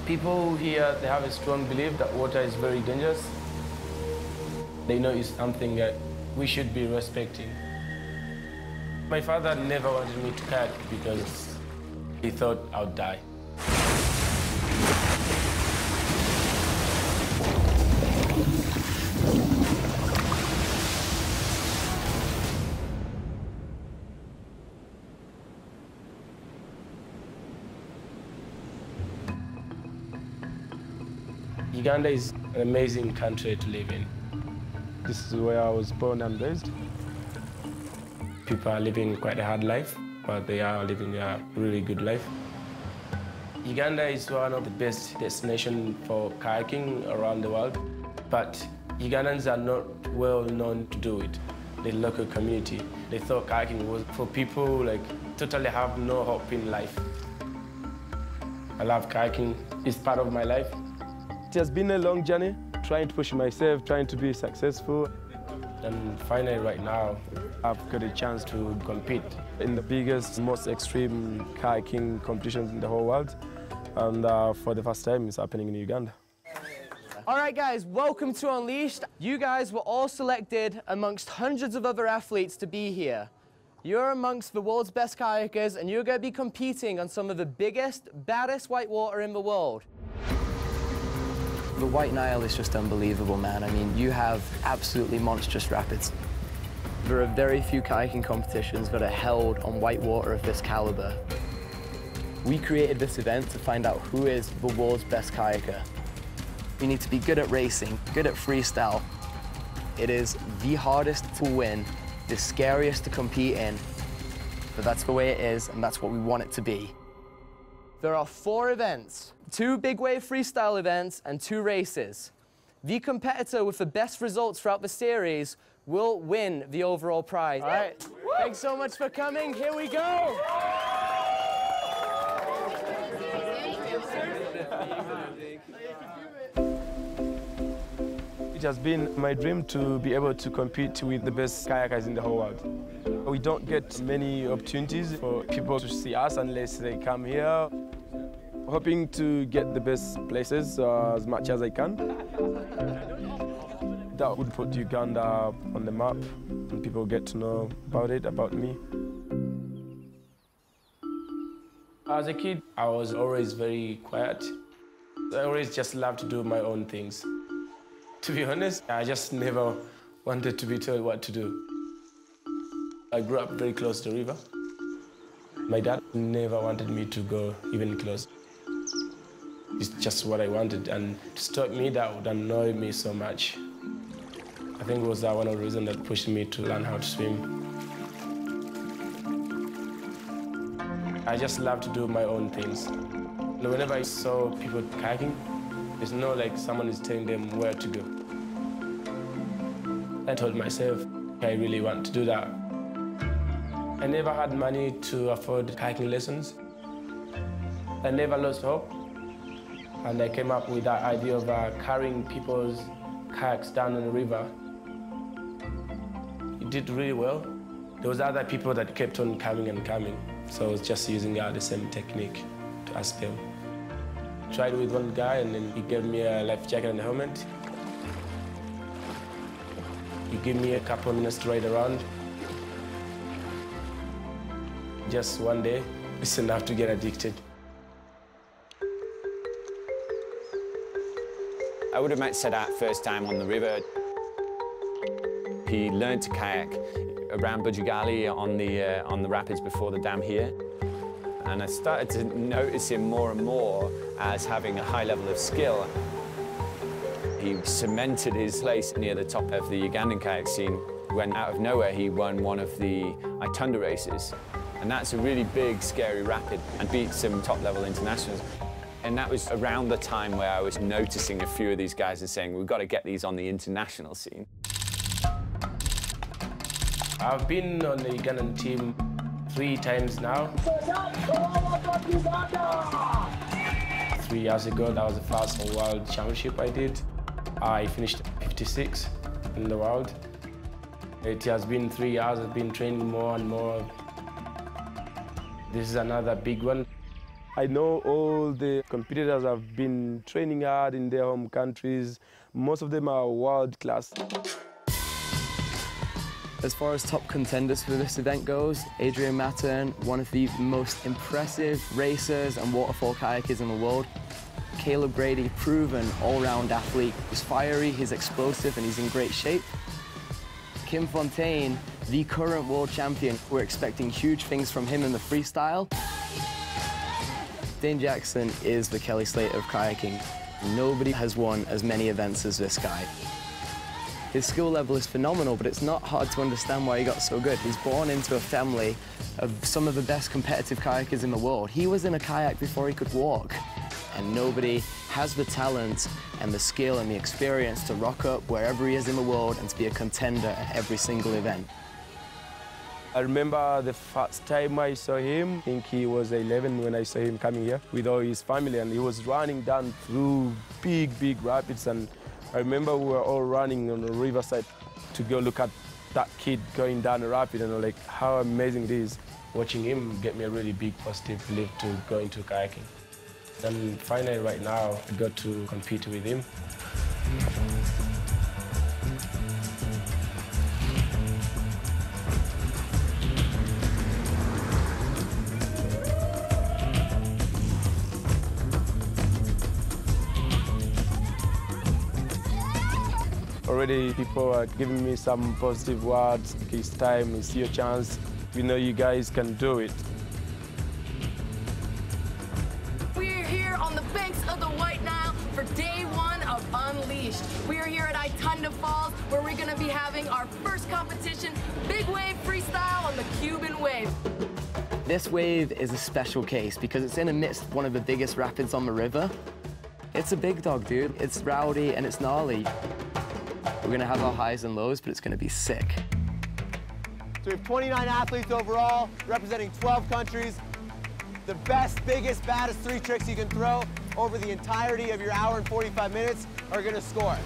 People here, they have a strong belief that water is very dangerous. They know it's something that we should be respecting. My father never wanted me to kayak because he thought I would die. Uganda is an amazing country to live in. This is where I was born and raised. People are living quite a hard life, but they are living a really good life. Uganda is one of the best destinations for kayaking around the world, but Ugandans are not well known to do it. The local community, they thought kayaking was for people like totally have no hope in life. I love kayaking. It's part of my life. It has been a long journey, trying to push myself, trying to be successful. And finally, right now, I've got a chance to compete in the biggest, most extreme kayaking competitions in the whole world. And for the first time, it's happening in Uganda. All right, guys, welcome to Unleashed. You guys were all selected amongst hundreds of other athletes to be here. You're amongst the world's best kayakers, and you're going to be competing on some of the biggest, baddest whitewater in the world. The White Nile is just unbelievable, man. I mean, you have absolutely monstrous rapids. There are very few kayaking competitions that are held on whitewater of this caliber. We created this event to find out who is the world's best kayaker. You need to be good at racing, good at freestyle. It is the hardest to win, the scariest to compete in, but that's the way it is, and that's what we want it to be. There are 4 events, 2 big wave freestyle events and 2 races. The competitor with the best results throughout the series will win the overall prize. All right, thanks so much for coming. Here we go. It has been my dream to be able to compete with the best kayakers in the whole world. We don't get many opportunities for people to see us unless they come here. Hoping to get the best places as much as I can. That would put Uganda on the map and people get to know about it, about me. As a kid, I was always very quiet. I always just loved to do my own things. To be honest, I just never wanted to be told what to do. I grew up very close to the river. My dad never wanted me to go even close. It's just what I wanted, and to stop me, that would annoy me so much. I think it was one of the reasons that pushed me to learn how to swim. I just love to do my own things. Whenever I saw people kayaking, it's not like someone is telling them where to go. I told myself, I really want to do that. I never had money to afford kayaking lessons. I never lost hope. And I came up with that idea of carrying people's kayaks down on the river. It did really well. There was other people that kept on coming and coming. So I was just using the same technique to ask them. Tried with one guy, and then he gave me a life jacket and a helmet. He gave me a couple of minutes to ride around. Just one day, it's enough to get addicted. I would have met Sadat first time on the river. He learned to kayak around Bujagali on the rapids before the dam here. And I started to notice him more and more as having a high level of skill. He cemented his place near the top of the Ugandan kayak scene when out of nowhere he won one of the Itunda races. And that's a really big, scary rapid and beat some top-level internationals. And that was around the time where I was noticing a few of these guys and saying, we've got to get these on the international scene. I've been on the Ugandan team 3 times now. Sadat Kawawa from Uganda! 3 years ago, that was the first world championship I did. I finished 56 in the world. It has been 3 years, I've been training more and more. This is another big one. I know all the competitors have been training hard in their home countries. Most of them are world class. As far as top contenders for this event goes, Adrian Mattern, one of the most impressive racers and waterfall kayakers in the world. Caleb Grady, proven all-round athlete. He's fiery, he's explosive, and he's in great shape. Kim Fontaine, the current world champion. We're expecting huge things from him in the freestyle. Dane Jackson is the Kelly Slater of kayaking. Nobody has won as many events as this guy. His skill level is phenomenal, but it's not hard to understand why he got so good. He's born into a family of some of the best competitive kayakers in the world. He was in a kayak before he could walk, and nobody has the talent and the skill and the experience to rock up wherever he is in the world and to be a contender at every single event. I remember the first time I saw him, I think he was 11 when I saw him coming here with all his family, and he was running down through big rapids, and I remember we were all running on the riverside to go look at that kid going down the rapid, and like how amazing it is. Watching him get me a really big positive belief to go into kayaking. And finally right now, I got to compete with him. Already people are giving me some positive words. It's time, it's your chance. We know you guys can do it. We're here on the banks of the White Nile for day one of Unleashed. We are here at Itunda Falls, where we're gonna be having our first competition, big wave freestyle on the Cuban wave. This wave is a special case because it's in amidst one of the biggest rapids on the river. It's a big dog, dude. It's rowdy and it's gnarly. We're gonna have our highs and lows, but it's gonna be sick. So we have 29 athletes overall, representing 12 countries. The best, biggest, baddest 3 tricks you can throw over the entirety of your hour and 45 minutes are gonna score.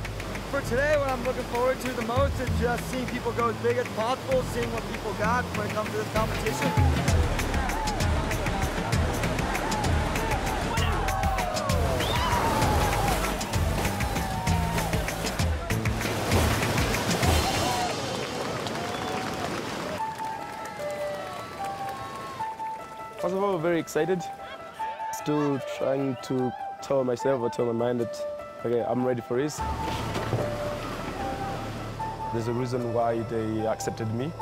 For today, what I'm looking forward to the most is just seeing people go as big as possible, seeing what people got when it comes to this competition. First of all, very excited. Still trying to tell myself or tell my mind that, okay, I'm ready for this. There's a reason why they accepted me.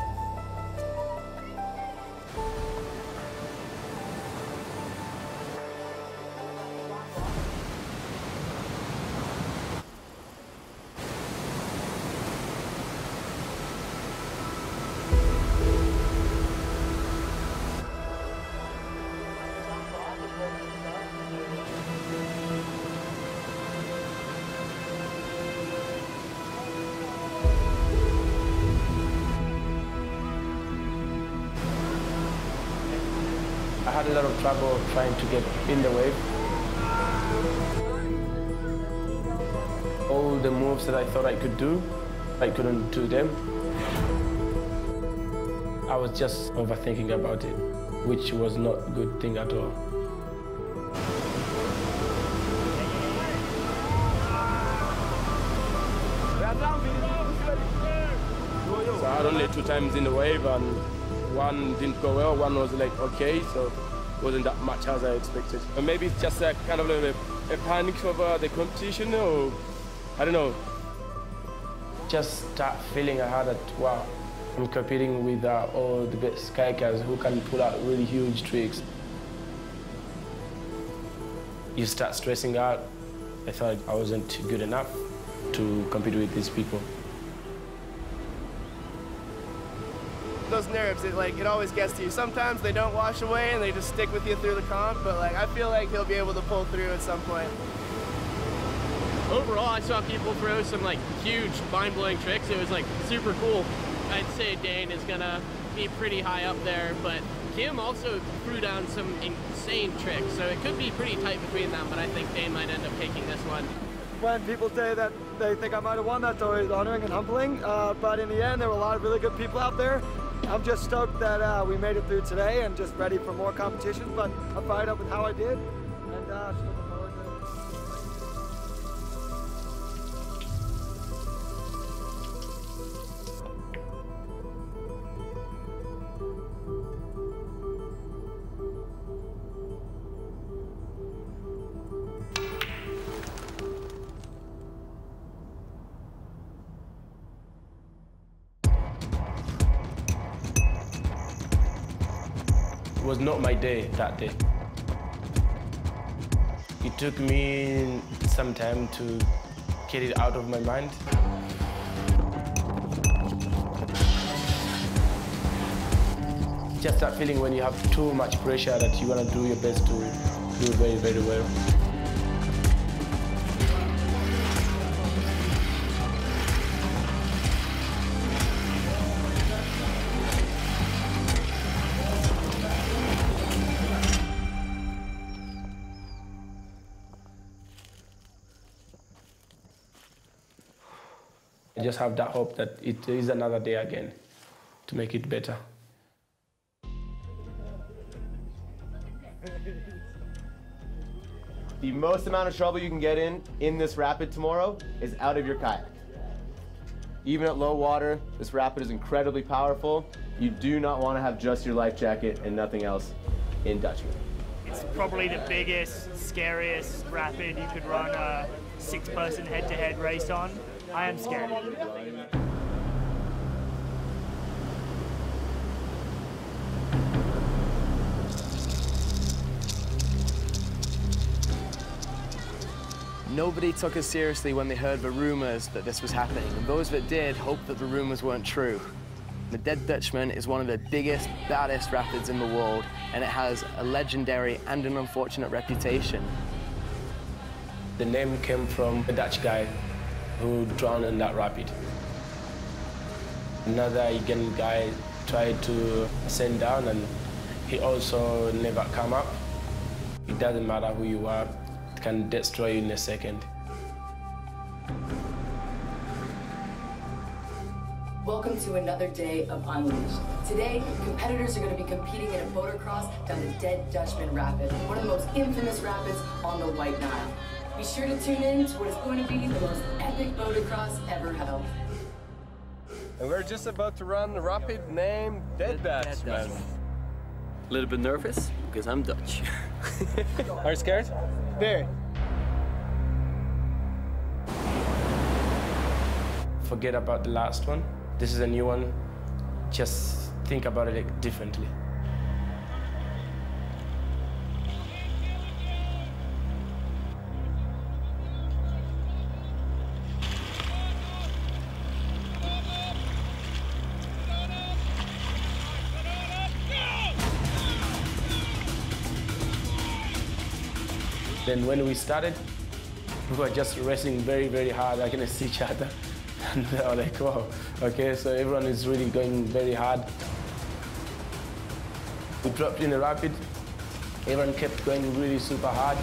I had a lot of trouble trying to get in the wave. All the moves that I thought I could do, I couldn't do them. I was just overthinking about it, which was not a good thing at all. So I had only 2 times in the wave, and one didn't go well, one was like okay, so it wasn't that much as I expected. And maybe it's just a kind of a panic over the competition, or I don't know. Just that feeling I had that, wow, I'm competing with all the best kayakers who can pull out really huge tricks. You start stressing out. I thought I wasn't good enough to compete with these people. Those nerves, it always gets to you. Sometimes they don't wash away and they just stick with you through the comp, but I feel like he'll be able to pull through at some point. Overall, I saw people throw some huge, mind-blowing tricks. It was super cool. I'd say Dane is gonna be pretty high up there, but Kim also threw down some insane tricks, so it could be pretty tight between them, but I think Dane might end up taking this one. When people say that they think I might have won, that's always honoring and humbling, but in the end, there were a lot of really good people out there. I'm just stoked that we made it through today and just ready for more competitions, but I'm fired up with how I did, and just looking forward to it. It was not my day that day. It took me some time to get it out of my mind. Just that feeling when you have too much pressure that you want to do your best to do very, very well. I just have that hope that it is another day again to make it better. The most amount of trouble you can get in this rapid tomorrow is out of your kayak. Even at low water, this rapid is incredibly powerful. You do not want to have just your life jacket and nothing else in Dutchman. It's probably the biggest, scariest rapid you could run a 6-person head-to-head race on. I am scared. Nobody took us seriously when they heard the rumors that this was happening, and those that did hoped that the rumors weren't true. The Dead Dutchman is one of the biggest, baddest rapids in the world, and it has a legendary and an unfortunate reputation. The name came from a Dutch guy who drowned in that rapid. Another Ugandan guy tried to send down, and he also never come up. It doesn't matter who you are, it can destroy you in a second. Welcome to another day of Unleashed. Today, competitors are going to be competing in a motocross down the Dead Dutchman Rapid, one of the most infamous rapids on the White Nile. Be sure to tune in to what is going to be the most epic motocross ever held. And we're just about to run the rapid named Dead Dutchman. A little bit nervous because I'm Dutch. Are you scared? Very. Forget about the last one. This is a new one. Just think about it differently. Then when we started, we were just racing very, very hard against each other. And they were like, wow, okay, so everyone is really going very hard. We dropped in the rapid. Everyone kept going really super hard.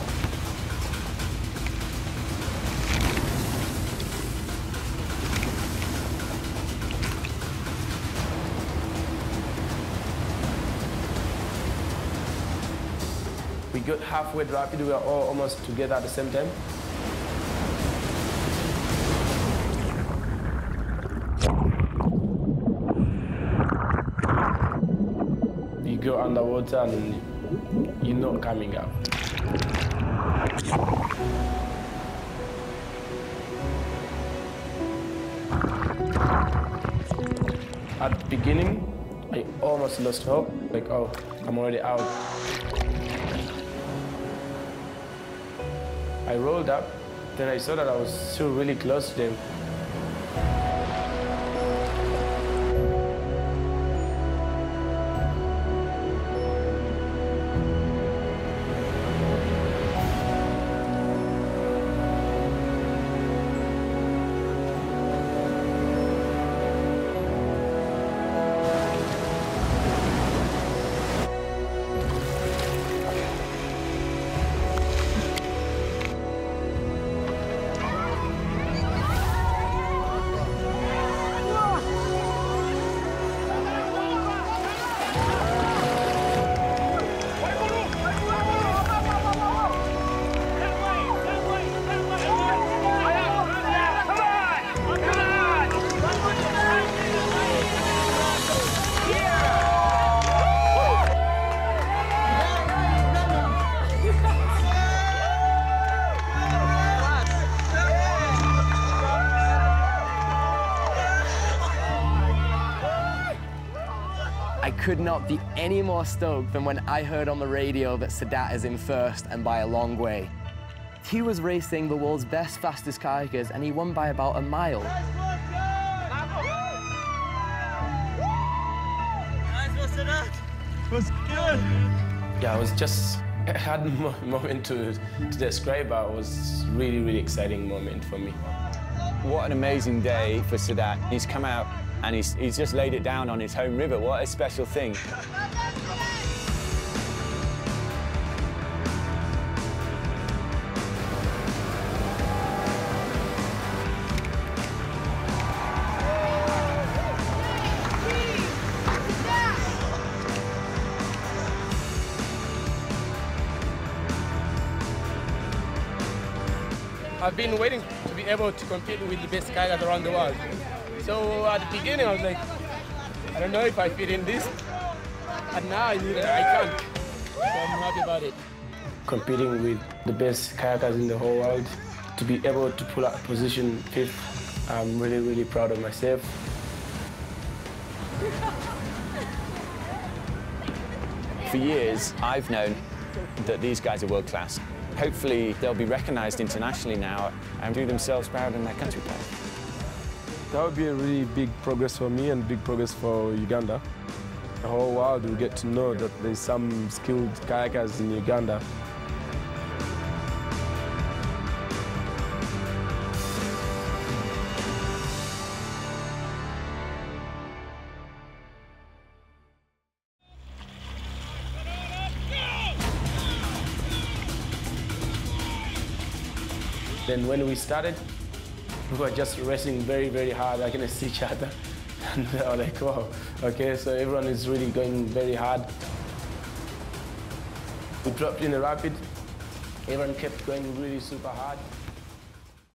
We got halfway rapid, we were all almost together at the same time. You go underwater and you're not coming up. At the beginning, I almost lost hope, like, oh, I'm already out. I rolled up, then I saw that I was still really close to them. could not be any more stoked than when I heard on the radio that Sadat is in first and by a long way. He was racing the world's best, fastest kayakers, and he won by about a mile. Nice one, Sadat. Was good. Yeah, I was just, I had a moment to describe, but it was really, really exciting moment for me. What an amazing day for Sadat. He's come out and he's just laid it down on his home river. What a special thing. I've been waiting to be able to compete with the best kayakers around the world. So at the beginning, I was like, I don't know if I fit in this. And now I can't. So I'm happy about it. Competing with the best kayakers in the whole world, to be able to pull out position 5th, I'm really, really proud of myself. For years, I've known that these guys are world class. Hopefully, they'll be recognized internationally now and do themselves proud in their country proud. That would be a really big progress for me and big progress for Uganda. The whole world will get to know that there's some skilled kayakers in Uganda. Then when we started, we were just racing very, very hard against each other. And they were like, wow, okay, so everyone is really going very hard. We dropped in a rapid. Everyone kept going really super hard.